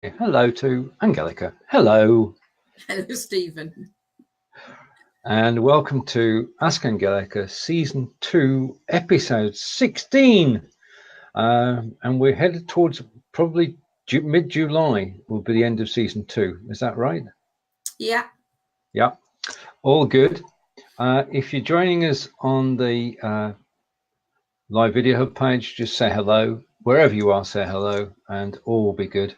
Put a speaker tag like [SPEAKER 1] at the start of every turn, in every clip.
[SPEAKER 1] hello to Angelika. Hello.
[SPEAKER 2] Hello, Stephen.
[SPEAKER 1] And welcome to Ask Angelika, Season 2, Episode 16. And we're headed towards probably mid-July will be the end of Season 2. Is that right?
[SPEAKER 2] Yeah.
[SPEAKER 1] Yeah. All good. If you're joining us on the live video hub page, just say hello. Wherever you are, say hello, and all will be good.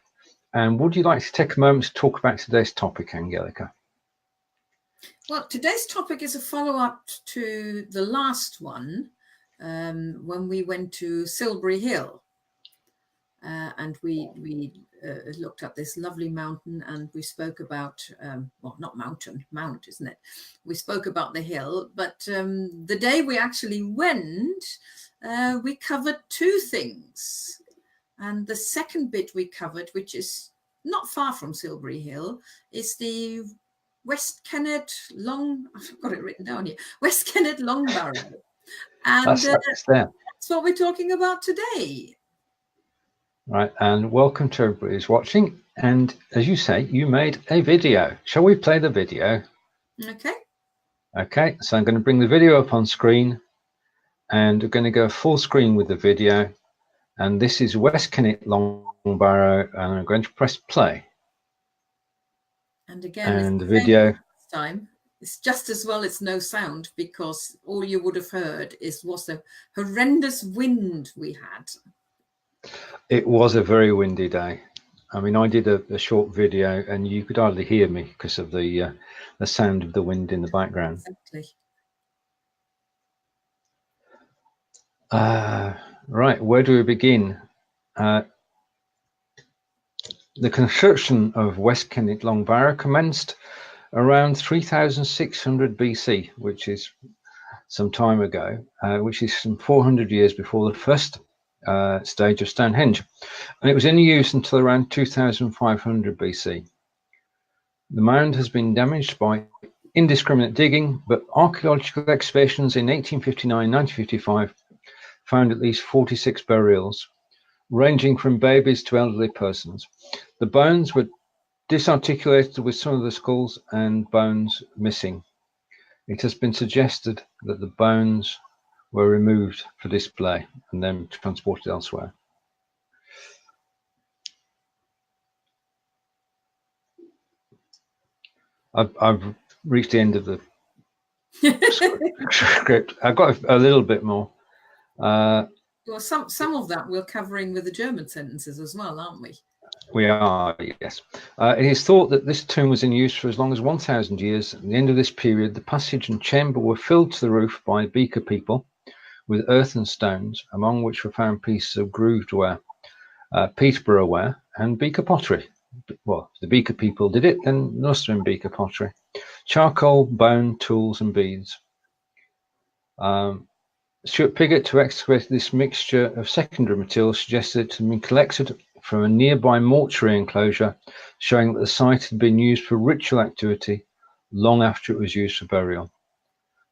[SPEAKER 1] And would you like to take a moment to talk about today's topic, Angelika?
[SPEAKER 2] Well, today's topic is a follow-up to the last one when we went to Silbury Hill. And we looked at this lovely mountain, and we spoke about, well, not mountain, mount, isn't it? We spoke about the hill, but the day we actually went, we covered two things. And the second bit we covered, which is not far from Silbury Hill, is the West Kennet Long, I've got it written down here, West Kennet Long Barrow. And that's what we're talking about today.
[SPEAKER 1] Right, and welcome to everybody who's watching. And as you say, you made a video. Shall we play the video?
[SPEAKER 2] Okay.
[SPEAKER 1] Okay, so I'm going to bring the video up on screen, and we're going to go full screen with the video. And this is West Kennet Long Barrow, and I'm going to press play.
[SPEAKER 2] And again,
[SPEAKER 1] and the video
[SPEAKER 2] this time it's just as well it's no sound, because all you would have heard was the horrendous wind we had.
[SPEAKER 1] It was a very windy day. I mean, I did a short video, and you could hardly hear me because of the sound of the wind in the background.
[SPEAKER 2] Exactly.
[SPEAKER 1] Right, where do we begin? The construction of West Kennet Long Barrow commenced around 3600 BC, which is some time ago, which is some 400 years before the first stage of Stonehenge. And it was in use until around 2500 BC. The mound has been damaged by indiscriminate digging, but archaeological excavations in 1859-1955 found at least 46 burials, ranging from babies to elderly persons. The bones were disarticulated, with some of the skulls and bones missing. It has been suggested that the bones were removed for display and then transported elsewhere. I've reached the end of the script. I've got a little bit more.
[SPEAKER 2] Well, some of that we're covering with the German sentences as well, aren't we?
[SPEAKER 1] We are, yes. It is thought that this tomb was in use for as long as 1,000 years. At the end of this period, the passage and chamber were filled to the roof by beaker people with earth and stones, among which were found pieces of grooved ware, Peterborough ware, and beaker pottery. Well, if the beaker people did it, then there must have been beaker pottery. Charcoal, bone, tools, and beads. Stuart Piggott, who excavated this mixture of secondary materials, suggested it had been collected from a nearby mortuary enclosure, showing that the site had been used for ritual activity long after it was used for burial.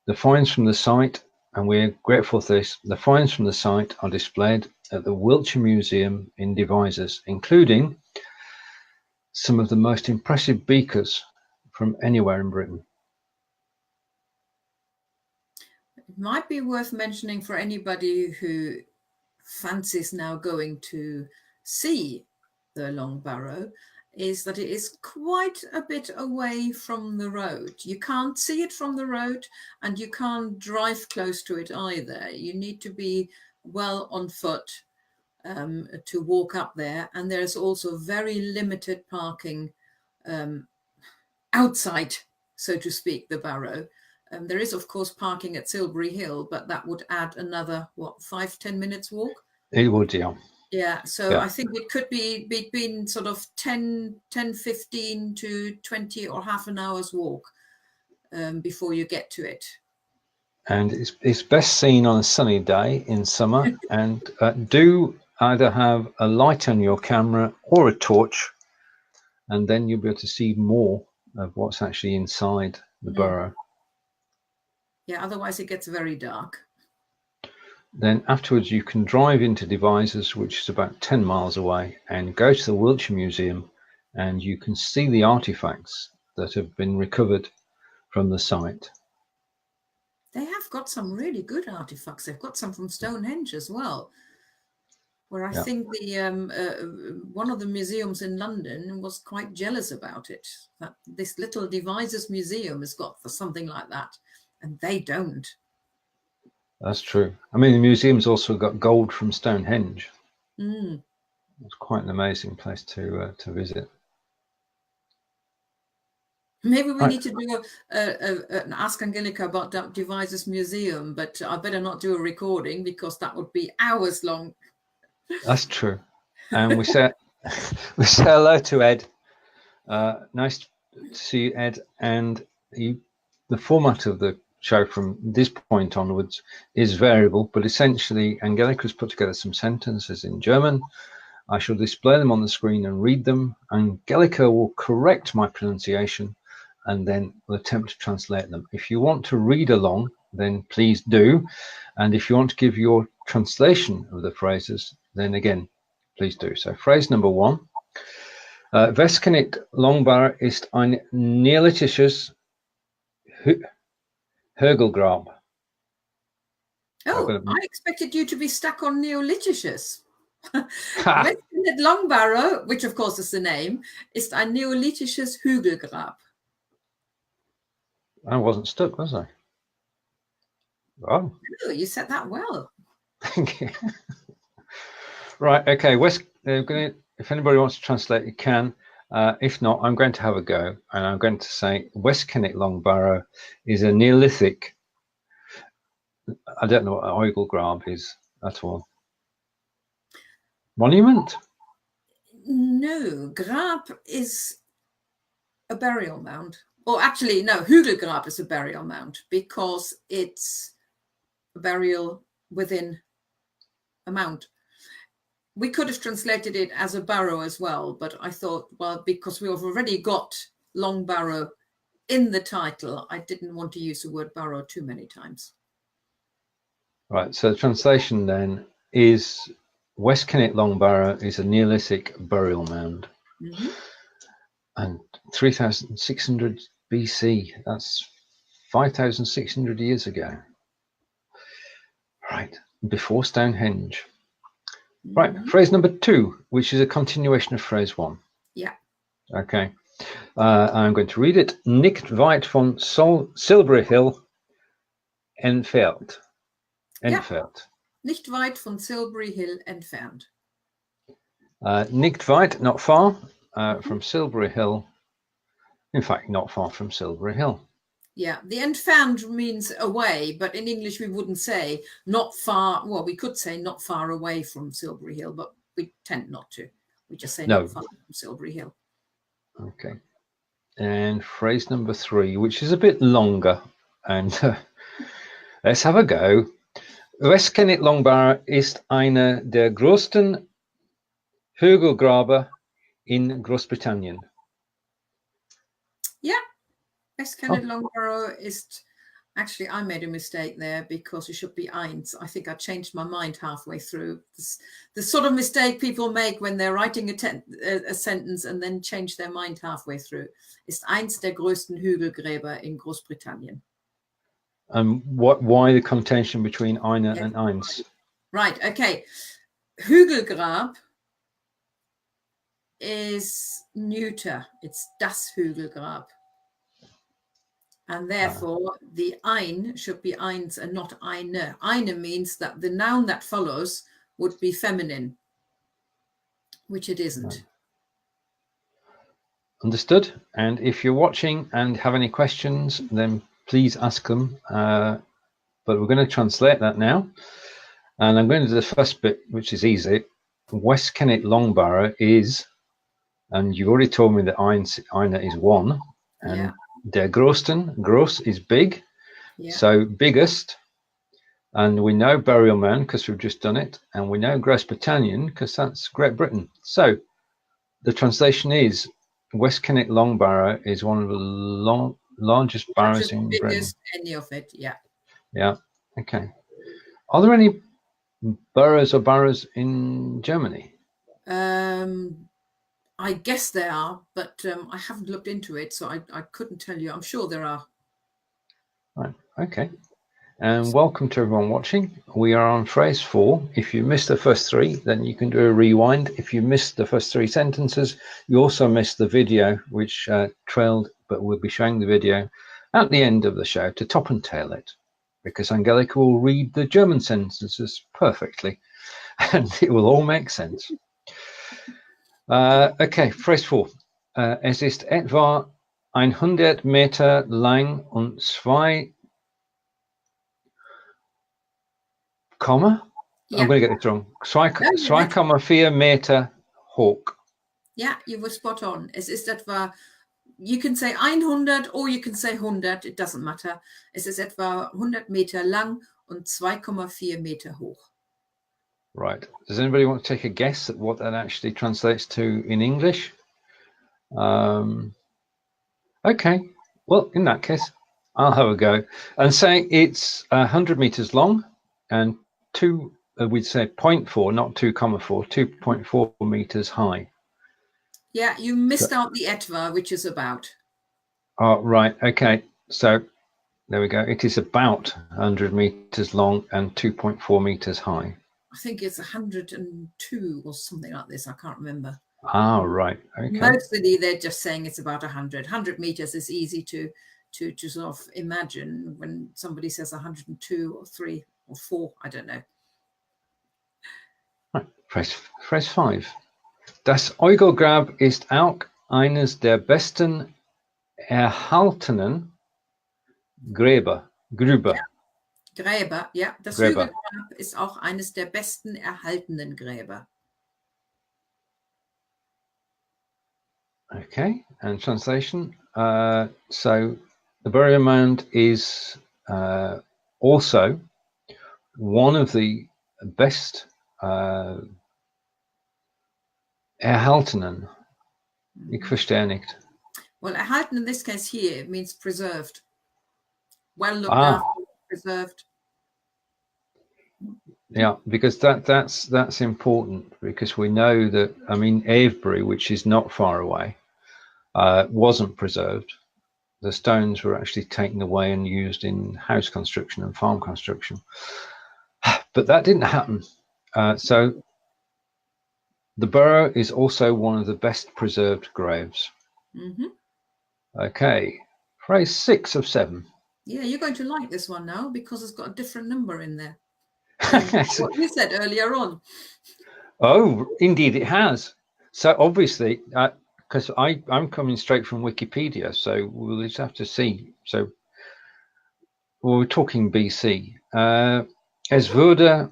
[SPEAKER 1] The finds from the site, and we're grateful for this, the finds from the site are displayed at the Wiltshire Museum in Devizes, including some of the most impressive beakers from anywhere in Britain.
[SPEAKER 2] It might be worth mentioning for anybody who fancies now going to see the Long Barrow is that it is quite a bit away from the road. You can't see it from the road, and you can't drive close to it either. You need to be well on foot to walk up there, and there's also very limited parking outside, so to speak, the barrow. There is, of course, parking at Silbury Hill, but that would add another, 5-10 minutes walk?
[SPEAKER 1] It would, yeah.
[SPEAKER 2] Yeah, so yeah. I think it could be between sort of 10-15 to 20 or half an hour's walk before you get to it.
[SPEAKER 1] And it's best seen on a sunny day in summer. And do either have a light on your camera or a torch, and then you'll be able to see more of what's actually inside the burrow.
[SPEAKER 2] Yeah, otherwise it gets very dark.
[SPEAKER 1] Then afterwards you can drive into Devizes, which is about 10 miles away, and go to the Wiltshire Museum and you can see the artifacts that have been recovered from the site.
[SPEAKER 2] They have got some really good artifacts. They've got some from Stonehenge as well, where I think the one of the museums in London was quite jealous about it, that this little devices museum has got for something like that, and they don't.
[SPEAKER 1] That's true. I mean, the museum's also got gold from Stonehenge.
[SPEAKER 2] Mm.
[SPEAKER 1] It's quite an amazing place to visit.
[SPEAKER 2] Maybe we need to do an Ask Angelika about that Devices Museum, but I better not do a recording because that would be hours long.
[SPEAKER 1] That's true. And we say hello to Ed. Nice to see you, Ed. And the format of the show from this point onwards is variable, but essentially Angelika's put together some sentences in German. I shall display them on the screen and read them. Angelika will correct my pronunciation and then will attempt to translate them. If you want to read along, then please do. And if you want to give your translation of the phrases, then again, please do. So phrase number 1. West Kennet Long Barrow ist ein neolithisches Hügelgrab.
[SPEAKER 2] Oh, I expected you to be stuck on neolithisches. West Kennet Long Barrow, which of course is the name, ist ein neolithisches Hügelgrab.
[SPEAKER 1] I wasn't stuck, was I? Oh.
[SPEAKER 2] Oh, you said that well.
[SPEAKER 1] Thank you. Right, okay. If anybody wants to translate, you can. If not, I'm going to have a go, and I'm going to say West Kennet Long Barrow is a Neolithic. I don't know what an Hügelgrab is at all. Monument?
[SPEAKER 2] No, Grab is a burial mound. Or actually, no, Hügelgrab is a burial mound because it's a burial within a mound. We could have translated it as a barrow as well, but I thought, well, because we've already got Long Barrow in the title, I didn't want to use the word barrow too many times.
[SPEAKER 1] Right, so the translation then is West Kennet Long Barrow is a Neolithic burial mound.
[SPEAKER 2] Mm-hmm.
[SPEAKER 1] And 3,600 BC, that's 5,600 years ago. Right, before Stonehenge. Right, phrase number 2, which is a continuation of phrase 1.
[SPEAKER 2] Yeah.
[SPEAKER 1] Okay. I'm going to read it. Nicht weit von Silbury Hill, entfernt. Entfernt.
[SPEAKER 2] Ja. Nicht weit von Silbury Hill, entfernt.
[SPEAKER 1] Nicht weit, not far, from Silbury Hill. In fact, not far from Silbury Hill.
[SPEAKER 2] Yeah, the entfernt means away, but in English we wouldn't say not far. Well, we could say not far away from Silbury Hill, but we tend not to. We just say not far from Silbury Hill.
[SPEAKER 1] Okay. And phrase number 3, which is a bit longer, and let's have a go. West Kennet Long Barrow ist einer der größten Hügelgräber in Großbritannien.
[SPEAKER 2] Yeah, West Kennet Long Barrow ist. Actually, I made a mistake there because it should be eins. I think I changed my mind halfway through. The sort of mistake people make when they're writing a sentence and then change their mind halfway through. Ist eins der größten Hügelgräber in Großbritannien.
[SPEAKER 1] Why the contention between eine and eins?
[SPEAKER 2] Right, okay. Hügelgrab is neuter. It's das Hügelgrab. And therefore, the ein should be eins and not eine. Eine means that the noun that follows would be feminine, which it isn't.
[SPEAKER 1] Understood. And if you're watching and have any questions, then please ask them. But we're going to translate that now. And I'm going to do the first bit, which is easy. West Kennet Long Barrow is, and you've already told me that eine is 1. And der größten, groß is big, so biggest, and we know burial mound because we've just done it, and we know Großbritannien because that's Great Britain. So the translation is West Kennet Long Barrow is one of the largest barrows in Britain.
[SPEAKER 2] Biggest any of it,
[SPEAKER 1] yeah. Okay. Are there any boroughs or barrows in Germany?
[SPEAKER 2] I guess there are, but I haven't looked into it, so I couldn't tell you. I'm sure there are.
[SPEAKER 1] Right. Okay. And welcome to everyone watching. We are on phrase 4. If you missed the first 3, then you can do a rewind. If you missed the first 3 sentences, you also missed the video, which trailed, but we'll be showing the video at the end of the show to top and tail it, because Angelika will read the German sentences perfectly, and it will all make sense. Okay, phrase 4. Es ist etwa 100 Meter lang und 2, I'm going to get this wrong. 2,4 Meter hoch.
[SPEAKER 2] Yeah, you were spot on. Es ist etwa, you can say 100 or you can say 100, it doesn't matter. Es ist etwa 100 Meter lang und 2,4 Meter hoch.
[SPEAKER 1] Right. Does anybody want to take a guess at what that actually translates to in English? Okay. Well, in that case, I'll have a go and say it's 100 meters long and we'd say 0.4, not 2,4, 2.4 meters high.
[SPEAKER 2] Yeah, you missed out the etwa, which is about.
[SPEAKER 1] Oh, right. Okay. So there we go. It is about 100 meters long and 2.4 meters high.
[SPEAKER 2] I think it's 102 or something like this. I can't remember.
[SPEAKER 1] Ah, right. Okay.
[SPEAKER 2] Mostly they're just saying it's about 100. 100 meters is easy to sort of imagine when somebody says 102 or 3 or 4. I don't know.
[SPEAKER 1] Right. Phrase 5. Das Hügelgrab ist auch eines der besten erhaltenen Gräber.
[SPEAKER 2] Ja. Gräber, ja. Das
[SPEAKER 1] Gräber.
[SPEAKER 2] Hügelgrab ist auch eines der besten erhaltenen Gräber.
[SPEAKER 1] Okay, and translation. So the burial mound is also one of the best erhaltenen. Ich verstehe nicht.
[SPEAKER 2] Well, erhalten in this case here means preserved. Well looked after, preserved.
[SPEAKER 1] Yeah, because that's important, because we know that, I mean, Avebury, which is not far away, wasn't preserved. The stones were actually taken away and used in house construction and farm construction. But that didn't happen. So the Barrow is also one of the best preserved graves.
[SPEAKER 2] Mm-hmm.
[SPEAKER 1] Okay, phrase 6 of 7.
[SPEAKER 2] Yeah, you're going to like this one now because it's got a different number in there. What you said earlier on.
[SPEAKER 1] Oh, indeed it has. So obviously, because I'm coming straight from Wikipedia, so we'll just have to see. So we're talking BC. Es wurde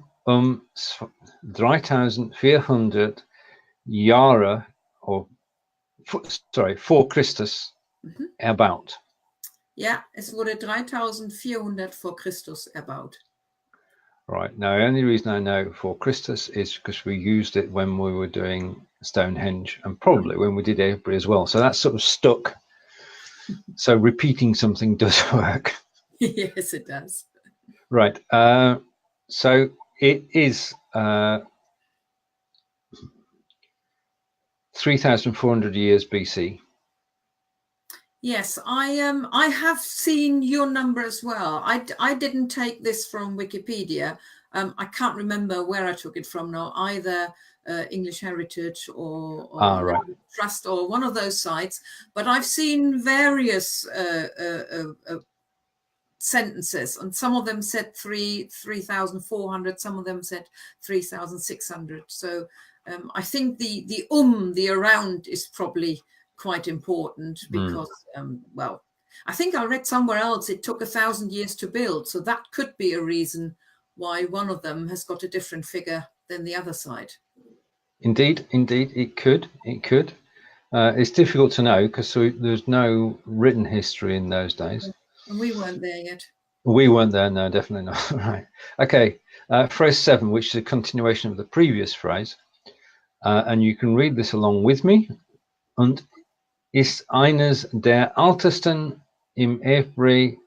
[SPEAKER 1] 3400 Jahre, or vor Christus, erbaut.
[SPEAKER 2] Ja, es wurde 3400 vor Christus erbaut.
[SPEAKER 1] Right. Now, the only reason I know for Christus is because we used it when we were doing Stonehenge, and probably when we did Avebury as well. So that's sort of stuck. So repeating something does work.
[SPEAKER 2] Yes, it does.
[SPEAKER 1] Right. So it is 3,400 years BC.
[SPEAKER 2] Yes, I have seen your number as well. I didn't take this from Wikipedia. I can't remember where I took it from now, either English Heritage or
[SPEAKER 1] right.
[SPEAKER 2] Trust or one of those sites. But I've seen various sentences, and some of them said 3,400, some of them said 3,600. So I think the around is probably quite important because well, I think I read somewhere else it took 1,000 years to build, so that could be a reason why one of them has got a different figure than the other side.
[SPEAKER 1] Indeed it could. It's difficult to know because there's no written history in those days,
[SPEAKER 2] and we weren't there yet.
[SPEAKER 1] We weren't there, no, definitely not. Right. Okay, phrase 7, which is a continuation of the previous phrase, and you can read this along with me. Und ist eines der ältesten im Avebury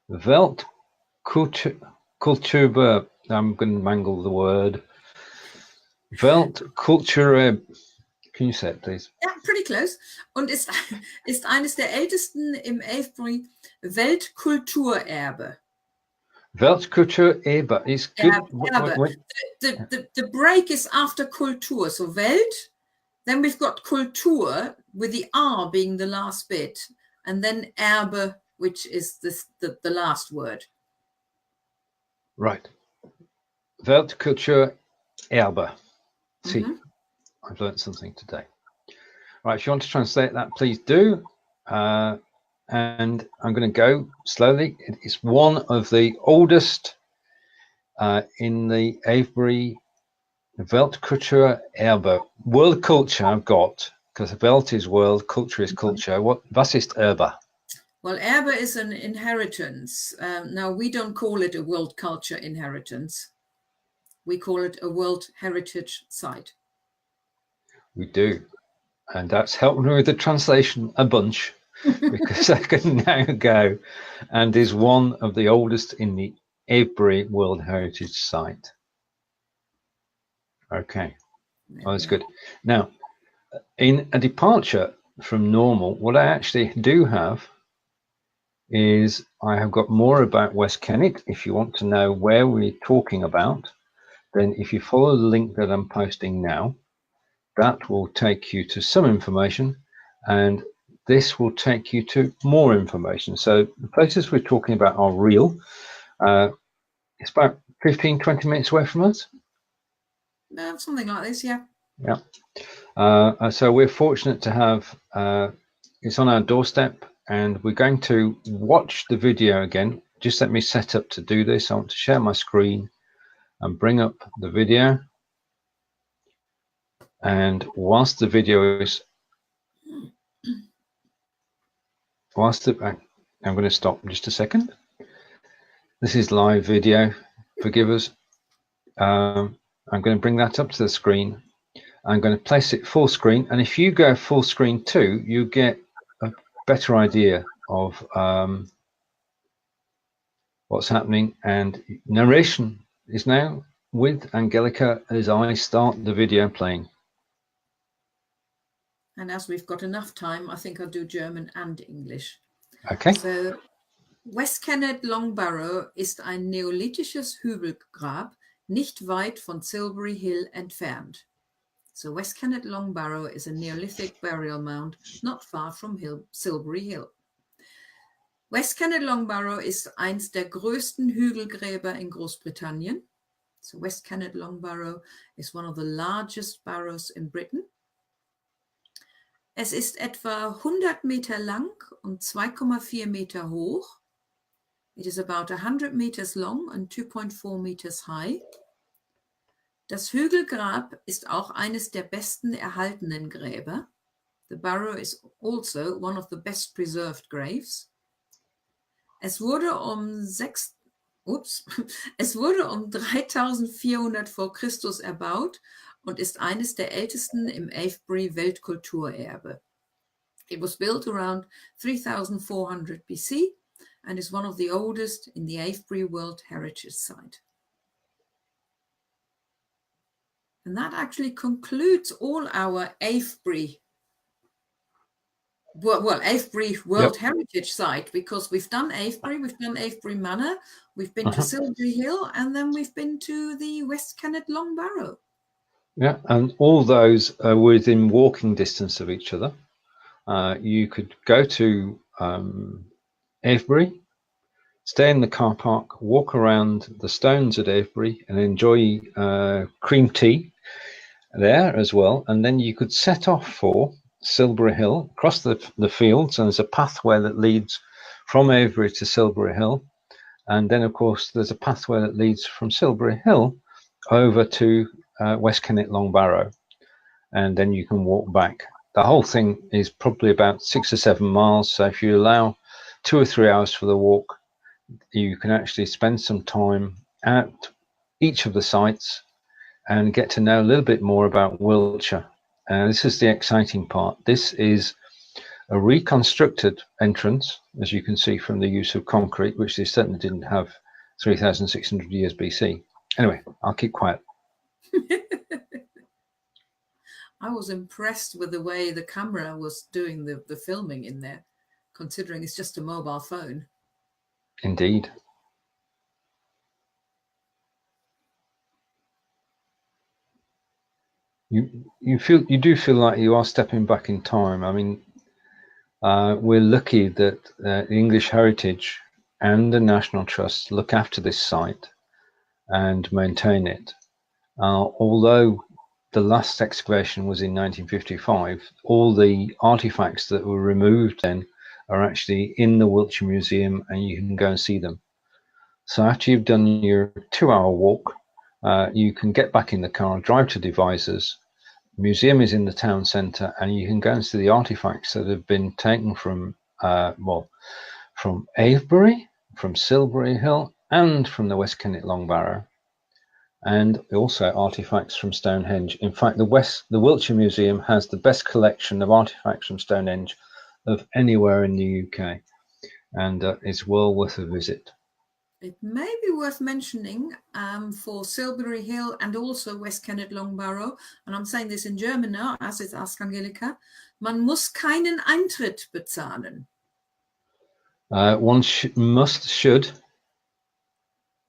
[SPEAKER 1] Weltkulturerbe. I'm going to mangle the word. Weltkulturerbe. Can you say it, please?
[SPEAKER 2] Ja, pretty close. Und ist eines der ältesten im Avebury Weltkulturerbe.
[SPEAKER 1] Weltkulturerbe is good.
[SPEAKER 2] Erbe. The break is after Kultur. So Welt, then we've got Kultur with the R being the last bit, and then Erbe, which is the last word.
[SPEAKER 1] Right. Weltkulturerbe. See, I've learned something today. Right, if you want to translate that, please do. And I'm going to go slowly. It is one of the oldest in the Avebury Weltkulturerbe. World culture I've got, because Welt is world, culture is culture. Was ist Erbe?
[SPEAKER 2] Well, Erbe is an inheritance. Now, we don't call it a world culture inheritance. We call it a World Heritage Site. We
[SPEAKER 1] do. And that's helped me with the translation a bunch, because I can now go, and is one of the oldest in the Avebury World Heritage Site. Okay, well, that's good. Now, in a departure from normal, what I actually do have is I have got more about West Kennet. If you want to know where we're talking about, then if you follow the link that I'm posting now, that will take you to some information, and this will take you to more information. So the places we're talking about are real. It's about 15-20 minutes away from us.
[SPEAKER 2] Something like this, yeah.
[SPEAKER 1] Yeah. So we're fortunate to have, it's on our doorstep, and we're going to watch the video again. Just let me set up to do this. I want to share my screen and bring up the video. And whilst the video is, I'm going to stop just a second. This is live video, forgive us. I'm going to bring that up to the screen. I'm going to place it full screen, and if you go full screen too, you get a better idea of what's happening. And narration is now with Angelika as I start the video playing.
[SPEAKER 2] And as we've got enough time, I think I'll do German and English.
[SPEAKER 1] Okay.
[SPEAKER 2] So, West Kennet Long Barrow ist ein neolithisches Hügelgrab, nicht weit von Silbury Hill entfernt. So West Kennet Long Barrow is a Neolithic burial mound not far from Silbury Hill. West Kennet Long Barrow ist eins der größten Hügelgräber in Großbritannien. So West Kennet Long Barrow is one of the largest barrows in Britain. Es ist etwa 100 Meter lang und 2,4 Meter hoch. It is about 100 meters long and 2.4 meters high. Das Hügelgrab ist auch eines der besten erhaltenen Gräber. The barrow is also one of the best preserved graves. Es wurde um 3400 vor Christus erbaut und ist eines der ältesten im Avebury Weltkulturerbe. It was built around 3400 BC and is one of the oldest in the Avebury World Heritage Site. And that actually concludes all our Avebury, Avebury World Heritage Site, because we've done Avebury, we've done Avebury Manor, we've been to Silbury Hill, and then we've been to the West Kennet Long Barrow.
[SPEAKER 1] Yeah, and all those are within walking distance of each other. You could go to Avebury, stay in the car park, walk around the stones at Avebury, and enjoy cream tea there as well. And then you could set off for Silbury Hill, across the fields, and there's a pathway that leads from Avebury to Silbury Hill. And then, of course, there's a pathway that leads from Silbury Hill over to West Kennet Long Barrow. And then you can walk back. The whole thing is probably about 6 or 7 miles. So if you allow 2 or 3 hours for the walk, you can actually spend some time at each of the sites and get to know a little bit more about Wiltshire. This is the exciting part. This is a reconstructed entrance, as you can see from the use of concrete, which they certainly didn't have 3,600 years BC. Anyway, I'll keep quiet.
[SPEAKER 2] I was impressed with the way the camera was doing the filming in there, considering it's just a mobile phone.
[SPEAKER 1] Indeed. You do feel like you are stepping back in time. I mean, we're lucky that the English Heritage and the National Trust look after this site and maintain it. Although the last excavation was in 1955, all the artifacts that were removed then are actually in the Wiltshire Museum, and you can go and see them. So after you've done your 2-hour walk, you can get back in the car, drive to Devizes. The museum is in the town centre, and you can go and see the artifacts that have been taken from, from Avebury, from Silbury Hill, and from the West Kennet Long Barrow, and also artifacts from Stonehenge. In fact, the Wiltshire Museum has the best collection of artifacts from Stonehenge of anywhere in the UK, and it's well worth a visit.
[SPEAKER 2] It may be worth mentioning for Silbury Hill and also West Kennet Long Barrow, and I'm saying this in German now, as it asks Angelika, man muss keinen Eintritt bezahlen.
[SPEAKER 1] One should,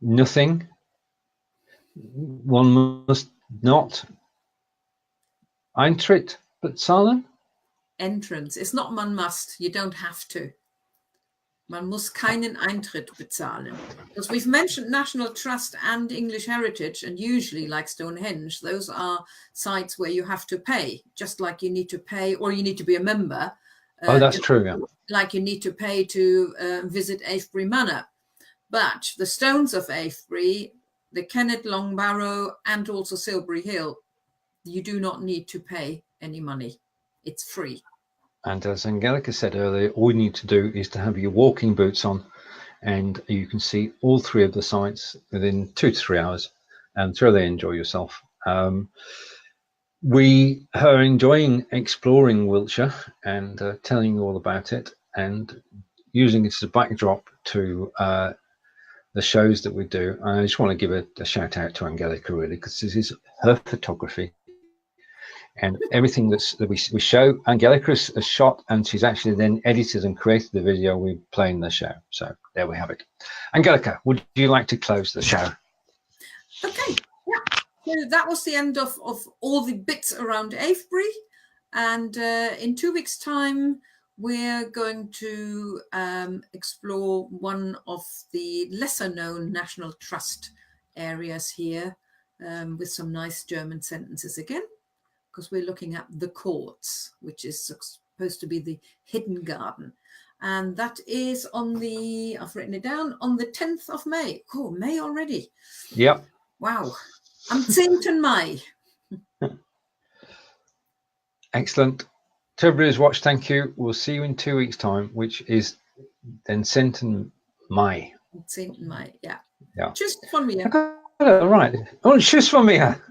[SPEAKER 1] nothing. One must not. Eintritt bezahlen?
[SPEAKER 2] Entrance. It's not man must, you don't have to. Man muss keinen Eintritt bezahlen. Because we've mentioned National Trust and English Heritage, and usually, like Stonehenge, those are sites where you have to pay, just like you need to pay, or you need to be a member.
[SPEAKER 1] Oh, that's true, yeah.
[SPEAKER 2] Like you need to pay to visit Avebury Manor. But the stones of Avebury, the Kennet Long Barrow, and also Silbury Hill, you do not need to pay any money. It's free.
[SPEAKER 1] And as Angelika said earlier, all you need to do is to have your walking boots on, and you can see all 3 of the sites within 2 to 3 hours and thoroughly enjoy yourself. We are enjoying exploring Wiltshire and telling you all about it and using it as a backdrop to the shows that we do. I just want to give a shout out to Angelika, really, because this is her photography. And everything that we show, Angelika has shot, and she's actually then edited and created the video we play in the show. So there we have it. Angelika, would you like to close the show?
[SPEAKER 2] Okay, yeah. So that was the end of all the bits around Avebury. And in 2 weeks' time, we're going to explore one of the lesser-known National Trust areas here with some nice German sentences again, because we're looking at the courts, which is supposed to be the hidden garden. And that is on the, I've written it down, on the 10th of May. Oh, May already.
[SPEAKER 1] Yep.
[SPEAKER 2] Wow. Am 10. Mai.
[SPEAKER 1] Excellent. To everybody who's watched, thank you. We'll see you in 2 weeks' time, which is then 10. Mai.
[SPEAKER 2] 10. Mai, yeah.
[SPEAKER 1] Ja.
[SPEAKER 2] Tschüss von mir.
[SPEAKER 1] All right. Oh, tschüss von mir.